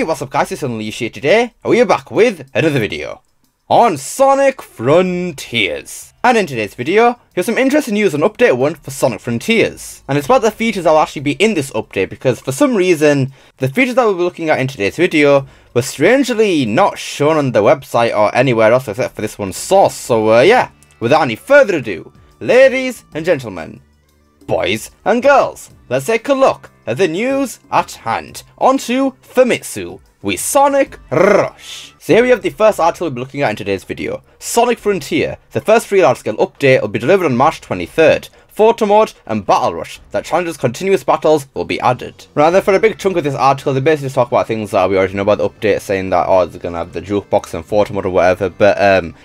Hey, what's up guys, it's Unleash here today, and we are back with another video on Sonic Frontiers. And in today's video, here's some interesting news on Update 1 for Sonic Frontiers. And it's about the features that will actually be in this update, because for some reason, the features that we'll be looking at in today's video were strangely not shown on the website or anywhere else except for this one source. So yeah, without any further ado, ladies and gentlemen, boys and girls, let's take a look at the news at hand. On to Famitsu with Sonic Rush. So here we have the first article we'll be looking at in today's video. Sonic Frontier, the first free large-scale update, will be delivered on March 23rd. Photo mode and battle rush that challenges continuous battles will be added. Right, then for a big chunk of this article, they basically just talk about things that we already know about the update, saying that, oh, they're gonna have the jukebox and photo mode or whatever, but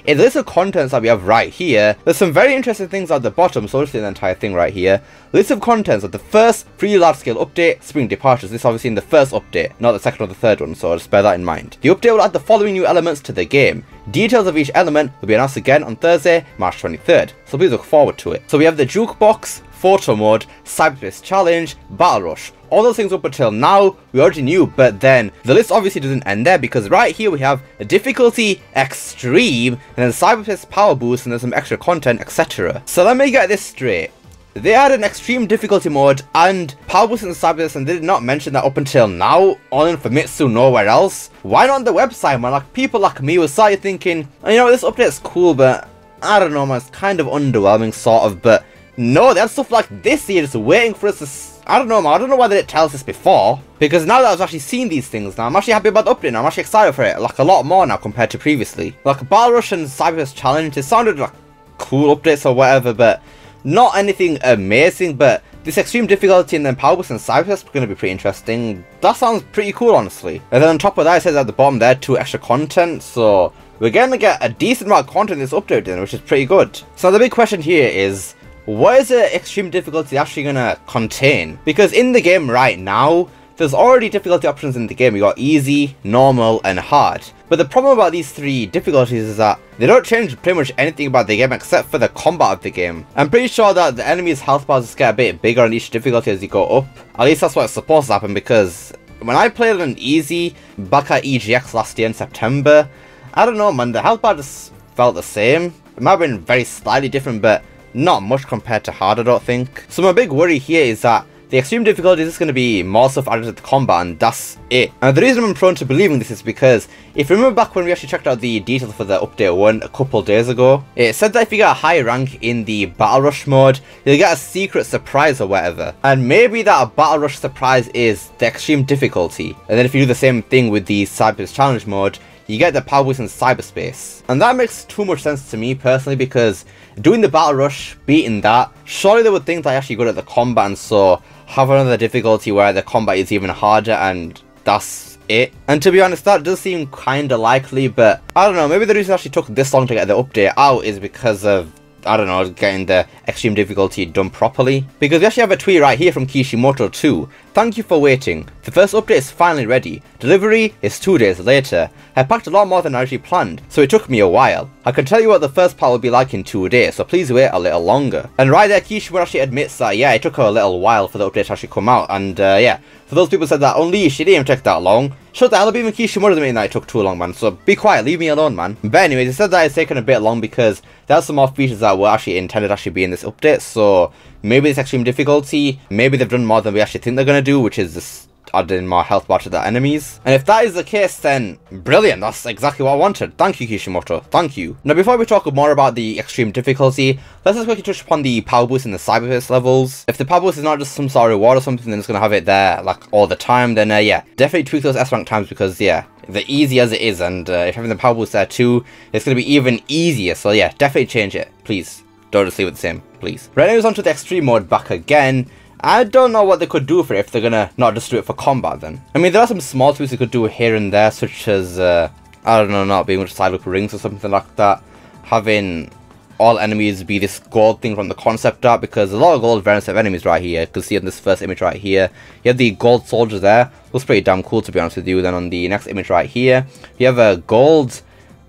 in the list of contents that we have right here, there's some very interesting things at the bottom, so I'll just see the entire thing right here. List of contents of the first free large-scale update, Spring Departures. This is obviously in the first update, not the second or the third one, so just bear that in mind. The update will add the following new elements to the game. Details of each element will be announced again on Thursday, March 23rd, so please look forward to it. So we have the jukebox, photo mode, cyberspace challenge, battle rush. All those things up until now we already knew, but then the list obviously doesn't end there, because right here we have a difficulty extreme and then cyberspace power boost and there's some extra content, etc. So let me get this straight. They had an extreme difficulty mode and power boost in cyberspace, and they did not mention that up until now, all in Famitsu, nowhere else. Why not on the website, man? Like, people like me were started thinking, oh, you know, this update's cool, but I don't know, man, it's kind of underwhelming, sort of. But no, they had stuff like this here just waiting for us to... I don't know, man, I don't know why they didn't tell us this before, because now that I've actually seen these things now, I'm actually happy about the update now. I'm actually excited for it, like a lot more now compared to previously. Like battle rush and cyberspace challenge, it sounded like cool updates or whatever, but not anything amazing. But this extreme difficulty and then power boost and cyberspace are going to be pretty interesting. That sounds pretty cool, honestly. And then on top of that, it says at the bottom there, 2 extra content, so we're going to get a decent amount of content in this update then, which is pretty good. So the big question here is, what is the extreme difficulty actually going to contain? Because in the game right now, there's already difficulty options in the game. We got easy, normal, and hard. But the problem about these 3 difficulties is that they don't change pretty much anything about the game except for the combat of the game. I'm pretty sure that the enemy's health bars just get a bit bigger on each difficulty as you go up. At least that's what's supposed to happen, because when I played on easy back at EGX last year in September, I don't know, man, the health bar just felt the same. It might have been very slightly different, but not much compared to hard, I don't think. So my big worry here is that the extreme difficulty is just going to be more stuff added to the combat, and that's it. And the reason I'm prone to believing this is because if you remember back when we actually checked out the details for the update 1 a couple days ago, it said that if you get a high rank in the battle rush mode, you'll get a secret surprise or whatever. And maybe that battle rush surprise is the extreme difficulty. And then if you do the same thing with the cyberspace challenge mode, you get the power boost in cyberspace. And that makes too much sense to me personally, because doing the battle rush, beating that, surely they would think that I actually good at the combat, and so have another difficulty where the combat is even harder and that's it. And to be honest, that does seem kinda likely, but I don't know, maybe the reason it actually took this long to get the update out is because of, I don't know, getting the extreme difficulty done properly. Because we actually have a tweet right here from Kishimoto too. Thank you for waiting. The first update is finally ready. Delivery is 2 days later. I packed a lot more than I actually planned, so it took me a while. I can tell you what the first part will be like in 2 days, so please wait a little longer. And right there, Kishimoto actually admits that, yeah, it took her a little while for the update to actually come out. And yeah, for those people who said that Unleash, it didn't even take that long. Shut the hell up, even Kishimoto admitting that it took too long, man. So be quiet, leave me alone, man. But anyways, it said that it's taken a bit long because there's some more features that were actually intended to actually be in this update. So maybe it's extreme difficulty, maybe they've done more than we actually think they're going to do, which is just adding more health bar to the enemies. And if that is the case, then brilliant, that's exactly what I wanted. Thank you, Kishimoto, thank you. Now before we talk more about the extreme difficulty, let's just quickly touch upon the power boost in the cyberspace levels. If the power boost is not just some sort of reward or something, then it's going to have it there like all the time, then yeah, definitely tweak those S rank times, because yeah, the easy as it is, and if having the power boost there too, it's going to be even easier. So yeah, definitely change it, please. Don't just leave it the same, please. Right, anyways, onto the extreme mode back again. I don't know what they could do for it if they're gonna not just do it for combat then. I mean, there are some small tweaks they could do here and there, such as, I don't know, not being able to side up rings or something like that. Having all enemies be this gold thing from the concept art, because a lot of gold variants of enemies right here. You can see in this first image right here, you have the gold soldiers there. Looks pretty damn cool, to be honest with you. Then on the next image right here, you have a gold,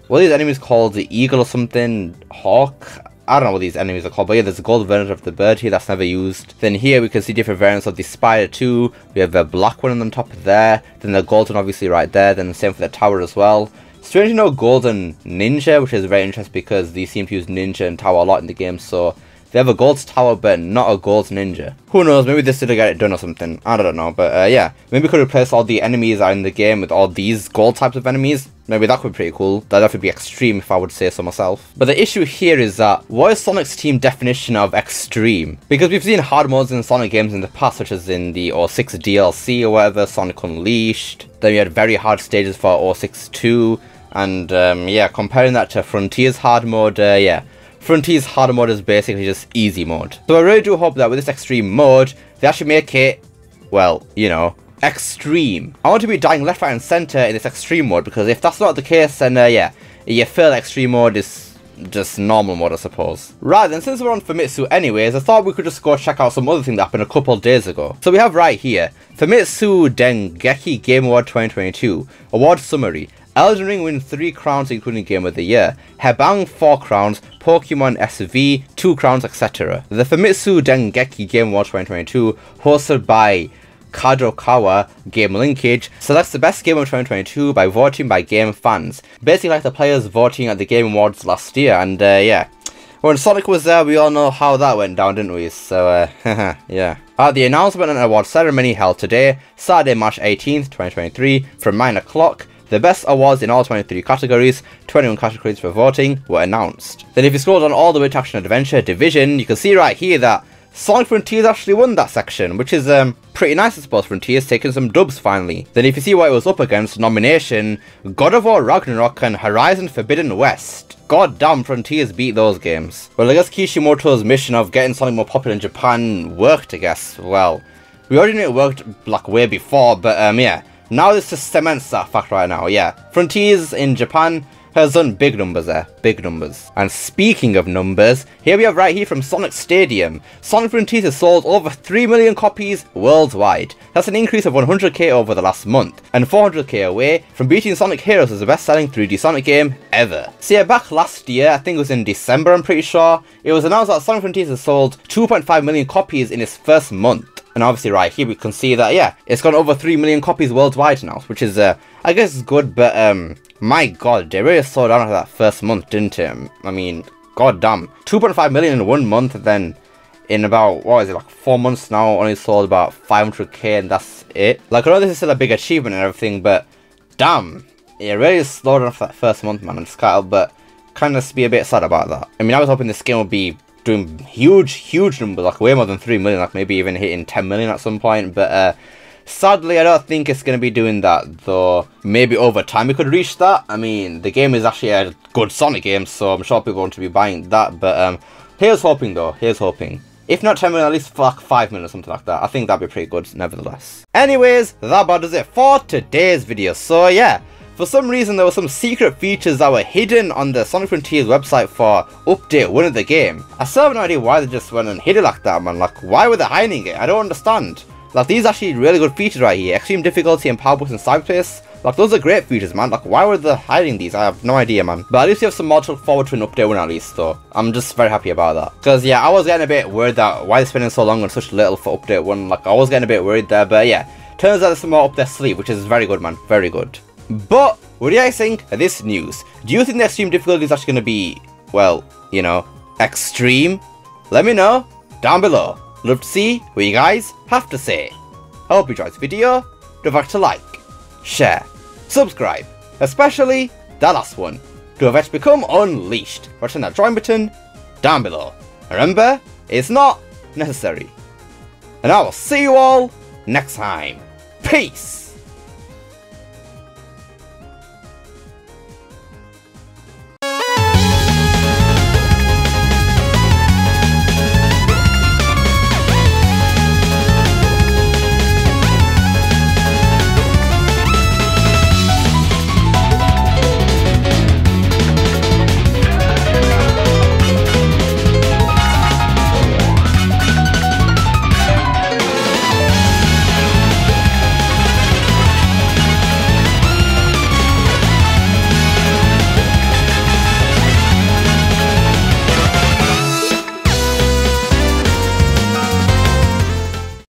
what are these enemies called? The eagle or something? Hawk? I don't know what these enemies are called, but yeah, there's a gold variant of the bird here that's never used. Then here we can see different variants of the spider too. We have a black one on the top there, then the golden obviously right there, then the same for the tower as well. Strangely no golden ninja, which is very interesting because these seem to use ninja and tower a lot in the game, so they have a gold tower but not a gold ninja. Who knows, maybe this didn't get it done or something, I don't know, but yeah, maybe we could replace all the enemies that are in the game with all these gold types of enemies. Maybe that could be pretty cool. That'd definitely be extreme if I would say so myself. But the issue here is that, what is Sonic's team definition of extreme? Because we've seen hard modes in Sonic games in the past, such as in the 06 DLC or whatever, Sonic Unleashed. Then we had very hard stages for 06 2. And yeah, comparing that to Frontier's hard mode, yeah. Frontier's hard mode is basically just easy mode. So I really do hope that with this extreme mode, they actually make it, well, you know, extreme. I want to be dying left, right and center in this extreme mode, because if that's not the case, then yeah, you feel extreme mode is just normal mode, I suppose. Right then, since we're on Famitsu anyways, I thought we could just go check out some other thing that happened a couple of days ago. So we have right here, Famitsu Dengeki Game Award 2022, Award Summary. Elden Ring wins 3 crowns including Game of the Year, Hebang 4 crowns, Pokemon SV 2 crowns, etc. The Famitsu Dengeki Game Award 2022, hosted by Kadokawa Game Linkage, selects the best game of 2022 by voting by game fans. Basically like the players voting at the Game Awards last year, and yeah. When Sonic was there, we all know how that went down, didn't we? So, yeah. The announcement and award ceremony held today, Saturday, March 18th, 2023, from 9 o'clock. The best awards in all 23 categories, 21 categories for voting, were announced. Then if you scroll down all the way to Action Adventure Division, you can see right here that Sonic Frontiers actually won that section, which is pretty nice, I suppose. Frontiers taking some dubs finally. Then if you see what it was up against, nomination, God of War Ragnarok and Horizon Forbidden West. God damn, Frontiers beat those games. Well, I guess Kishimoto's mission of getting Sonic more popular in Japan worked, I guess. Well, we already knew it worked like way before, but yeah. Now this just cements that fact right now, yeah. Frontiers in Japan has done big numbers there, big numbers. And speaking of numbers, here we have right here from Sonic Stadium. Sonic Frontiers has sold over 3 million copies worldwide. That's an increase of 100k over the last month, and 400k away from beating Sonic Heroes as the best-selling 3D Sonic game ever. So yeah, back last year, I think it was in December I'm pretty sure, it was announced that Sonic Frontiers has sold 2.5 million copies in its first month. And obviously right here we can see that, yeah, it's gone over 3 million copies worldwide now, which is, I guess it's good, but, my god, they really slowed down after that first month, didn't it? I mean, god damn. 2.5 million in 1 month, and then in about, what is it, like 4 months now, only sold about 500k, and that's it. Like, I know this is still a big achievement and everything, but, damn, it really slowed down after that first month, man, and just but kind of be a bit sad about that. I mean, I was hoping this game would be doing huge numbers, like way more than 3 million, like maybe even hitting 10 million at some point, but sadly I don't think it's going to be doing that, though maybe over time we could reach that. I mean, the game is actually a good Sonic game, so I'm sure people want to be buying that, but here's hoping though, here's hoping. If not 10 million, at least for like 5 million or something like that. I think that'd be pretty good, nevertheless. Anyways, that about does it for today's video, so yeah. For some reason, there were some secret features that were hidden on the Sonic Frontiers website for Update 1 of the game. I still have no idea why they just went and hid it like that, man. Like, why were they hiding it? I don't understand. Like, these are actually really good features right here. Extreme difficulty and power boost and cyberspace. Like, those are great features, man. Like, why were they hiding these? I have no idea, man. But at least you have some more to look forward to in Update 1 at least, though. I'm just very happy about that. Because, yeah, I was getting a bit worried that why they're spending so long on such little for Update 1. Like, I was getting a bit worried there, but yeah. Turns out there's some more up their sleeve, which is very good, man. Very good. But what do you guys think of this news? Do you think the extreme difficulty is actually going to be, well, you know, extreme? Let me know down below. Love to see what you guys have to say. I hope you enjoyed this video. Don't forget to like, share, subscribe, especially that last one, to have it become unleashed. Pressing that join button down below. Remember, it's not necessary. And I will see you all next time. Peace!